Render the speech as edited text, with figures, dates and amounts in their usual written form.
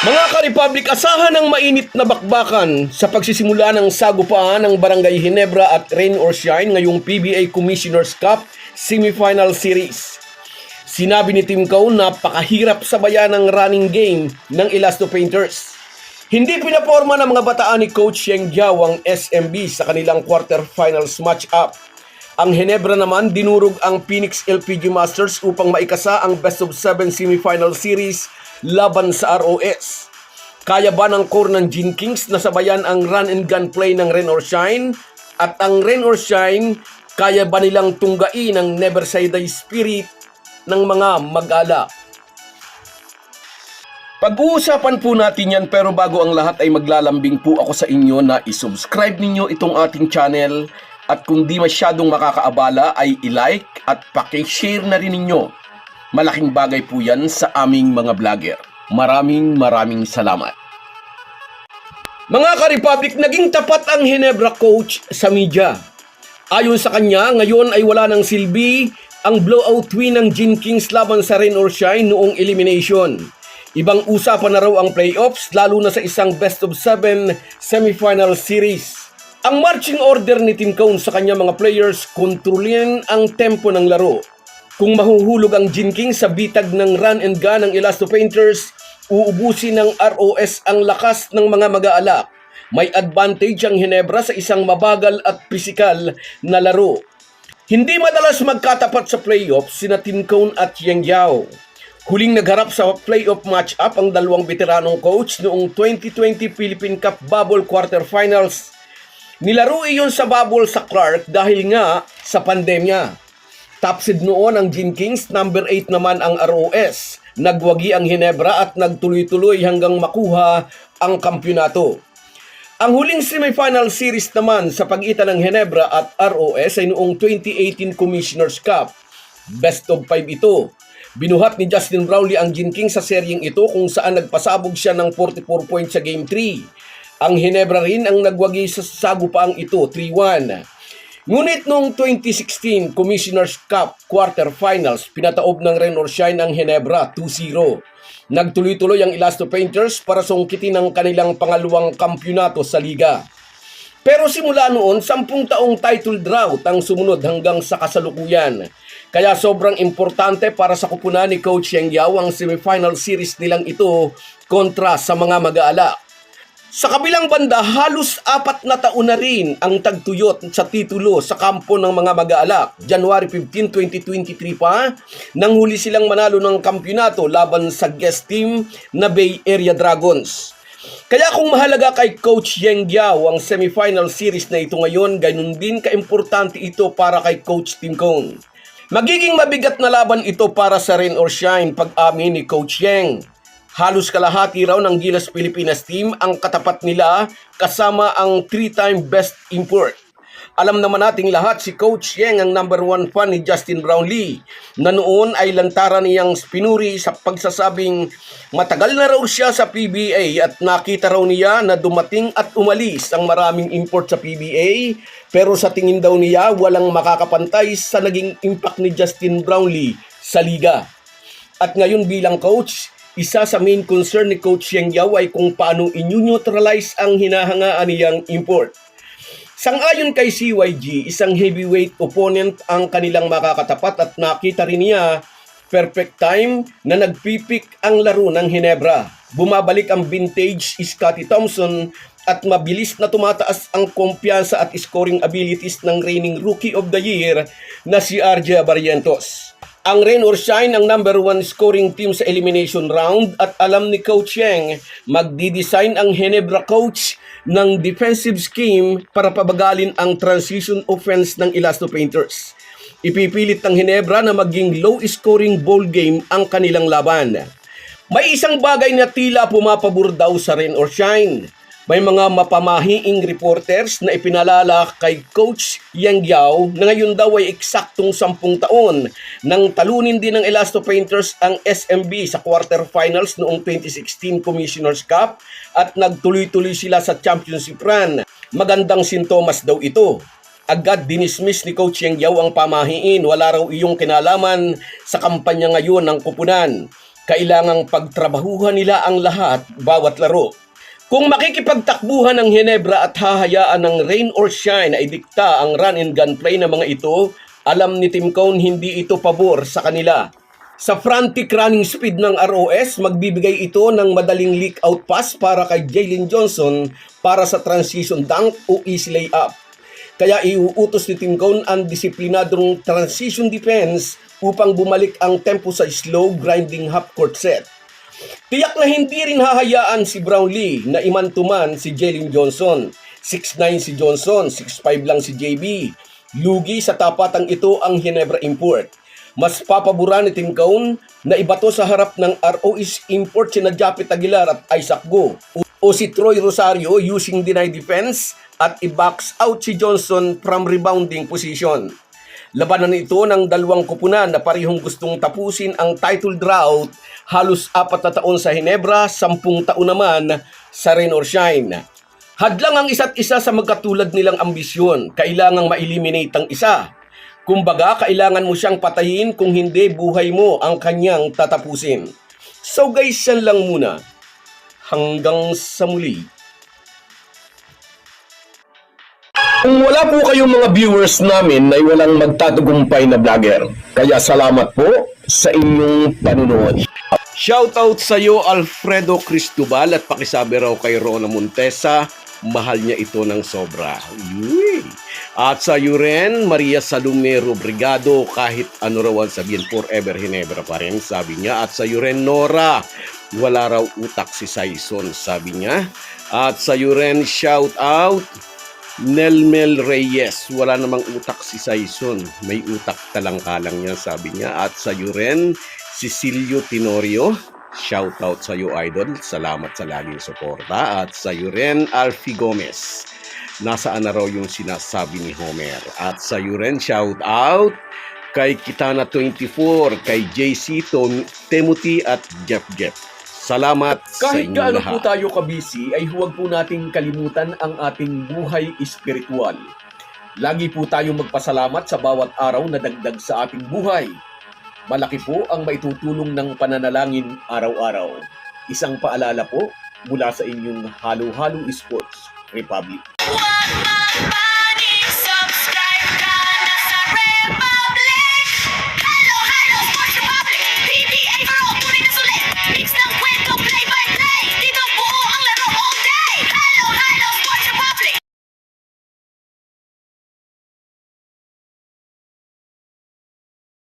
Mga ka-Republic, asahan ng mainit na bakbakan sa pagsisimula ng sagupaan ng Barangay Ginebra at Rain or Shine ngayong PBA Commissioner's Cup Semifinal Series. Sinabi ni Team Cone na napakahirap sabayan ng running game ng Elasto Painters. Hindi pinaporma ng mga bataan ni Coach Yeng Giao ang SMB sa kanilang quarterfinals match-up. Ang Ginebra naman dinurog ang Phoenix LPG Masters upang maikasa ang best of 7 semifinal series laban sa ROS. Kaya ba ng core ng Gin Kings na sabayan ang run and gun play ng Rain or Shine? At ang Rain or Shine, kaya ba nilang tunggain ang never say die spirit ng mga mag-ala? Pag-uusapan po natin yan, pero bago ang lahat ay maglalambing po ako sa inyo na isubscribe ninyo itong ating channel at kung di masyadong makakaabala ay i-like at paki-share na rin ninyo. Malaking bagay po yan sa aming mga vlogger. Maraming salamat. Mga ka-Republic, naging tapat ang Ginebra coach sa media. Ayon sa kanya, ngayon ay wala ng silbi ang blowout win ng Gin Kings laban sa Rain or Shine noong elimination. Ibang usapan na raw ang playoffs, lalo na sa isang best of 7 semifinal series. Ang marching order ni Team Cone sa kanya mga players, kontrolin ang tempo ng laro. Kung mahuhulog ang Gin Kings sa bitag ng run and gun ng Elasto Painters, uubusin ng ROS ang lakas ng mga mag-aalak. May advantage ang Ginebra sa isang mabagal at pisikal na laro. Hindi madalas magkatapat sa playoffs sina Team Cone at Yeng Giao. Huling nagharap sa playoff match-up ang dalawang veteranong coach noong 2020 Philippine Cup Bubble Quarterfinals. Nilaro iyon sa bubble sa Clark dahil nga sa pandemya. Top seed noon ang Gin Kings, number 8 naman ang ROS. Nagwagi ang Ginebra at nagtuloy-tuloy hanggang makuha ang kampyonato. Ang huling semifinal series naman sa pagitan ng Ginebra at ROS ay noong 2018 Commissioner's Cup. Best of 5 ito. Binuhat ni Justin Brownlee ang Gin Kings sa seryeng ito kung saan nagpasabog siya ng 44 points sa Game 3. Ang Ginebra rin ang nagwagi sa sagupaang ito, 3-1. Ngunit noong 2016 Commissioner's Cup Quarterfinals, pinataob ng Rain or Shine ang Ginebra 2-0. Nagtuloy-tuloy ang Elasto Painters para sungkitin ang kanilang pangalawang kampyonato sa liga. Pero simula noon, 10 taong title drought ang sumunod hanggang sa kasalukuyan. Kaya sobrang importante para sa kupunan ni Coach Yeng Giao ang semifinal series nilang ito kontra sa mga mag-aala. Sa kabilang banda, halos 4 na taon na rin ang tagtuyot sa titulo sa kampo ng mga mag-aalak. January 15, 2023 pa, nang huli silang manalo ng kampyonato laban sa guest team na Bay Area Dragons. Kaya kung mahalaga kay Coach Yeng Giao ang semifinal series na ito ngayon, ganun din kaimportante ito para kay Coach Team Cone. Magiging mabigat na laban ito para sa Rain or Shine pag-amin ni Coach Yeng. Halos kalahati raw ng Gilas Pilipinas team ang katapat nila kasama ang 3-time best import. Alam naman nating lahat si Coach Yeng ang number 1 fan ni Justin Brownlee na noon ay lantaran niyang pinuri sa pagsasabing matagal na raw siya sa PBA at nakita raw niya na dumating at umalis ang maraming import sa PBA, pero sa tingin daw niya walang makakapantay sa naging impact ni Justin Brownlee sa liga. At ngayon bilang coach, isa sa main concern ni Coach Yeng Giao ay kung paano i-neutralize ang hinahangaan niyang import. Sang-ayon kay CYG, isang heavyweight opponent ang kanilang makakatapat at nakita rin niya perfect time na nagpipik ang laro ng Ginebra. Bumabalik ang vintage Scottie Thompson at mabilis na tumataas ang kumpiyansa at scoring abilities ng reigning Rookie of the Year na si RJ Barrientos. Ang Rain or Shine ang number 1 scoring team sa elimination round at alam ni Coach Yeng, magdi-design ang Ginebra coach ng defensive scheme para pabagalin ang transition offense ng Elasto Painters. Ipipilit ng Ginebra na maging low-scoring ball game ang kanilang laban. May isang bagay na tila pumapabor daw sa Rain or Shine. May mga mapamahiing reporters na ipinalala kay Coach Yeng Giao na ngayon daw ay eksaktong 10 taon nang talunin din ng Elasto Painters ang SMB sa quarterfinals noong 2016 Commissioner's Cup at nagtuloy-tuloy sila sa championship run. Magandang sintomas daw ito. Agad dinismiss ni Coach Yeng Giao ang pamahiin, wala raw iyong kinalaman sa kampanya ngayon ng kupunan. Kailangang pagtrabahuhan nila ang lahat, bawat laro. Kung makikipagtakbuhan ng Ginebra at hahayaan ng rain or shine ay dikta ang run and gun play ng mga ito, alam ni Tim Cone hindi ito pabor sa kanila. Sa frantic running speed ng ROS, magbibigay ito ng madaling leak out pass para kay Jalen Johnson para sa transition dunk o easy layup. Kaya iuutos ni Tim Cone ang disiplinadong transition defense upang bumalik ang tempo sa slow grinding half-court set. Tiyak na hindi rin hahayaan si Brownlee na iman-to-man si Jalen Johnson. 6'9 si Johnson, 6'5 lang si JB. Lugi sa tapatang ito ang Ginebra import. Mas papabura ni Tim Cone na ibato sa harap ng ROS import sina Japet Aguilar at Isaac Go o si Troy Rosario using deny defense at i-box out si Johnson from rebounding position. Labanan ito ng dalawang kupunan na parehong gustong tapusin ang title drought, halos 4 na taon sa Ginebra, 10 taon naman sa rain or shine. Hadlang ang isa't isa sa magkatulad nilang ambisyon, kailangang ma-eliminate ang isa. Kumbaga, kailangan mo siyang patayin, kung hindi buhay mo ang kanyang tatapusin. So guys, yan lang muna. Hanggang sa muli. Kung wala po kayong mga viewers namin ay walang magtatagumpay na vlogger. Kaya salamat po sa inyong panunood. Shoutout sa iyo Alfredo Cristobal at pakisabi raw kay Rona Montesa, mahal niya ito ng sobra. Uy! At sa iyo rin, Maria Salome Robrigado, kahit ano raw ang sabihin, forever Ginebra pa rin, sabi niya. At sa iyo rin, Nora, wala raw utak si Saison, sabi niya. At sa iyo rin, shoutout Nelmel Reyes, wala namang utak si Saison, may utak talang-kalang niya, sabi niya. At sa iyo rin, Cecilio Tenorio, shoutout sa iyo idol, salamat sa laging suporta. At sa iyo rin, Alfie Gomez, nasaan na raw yung sinasabi ni Homer. At sa iyo rin, shoutout kay Kitana24, kay JC, Timothy at Jeff. Salamat sa Kahit inyong gaano lahat. po tayo kabisi, ay huwag po nating kalimutan ang ating buhay espiritual. Lagi po tayong magpasalamat sa bawat araw na dagdag sa ating buhay. Malaki po ang maitutulong ng pananalangin araw-araw. Isang paalala po mula sa inyong Halo-Halo Sports Republic.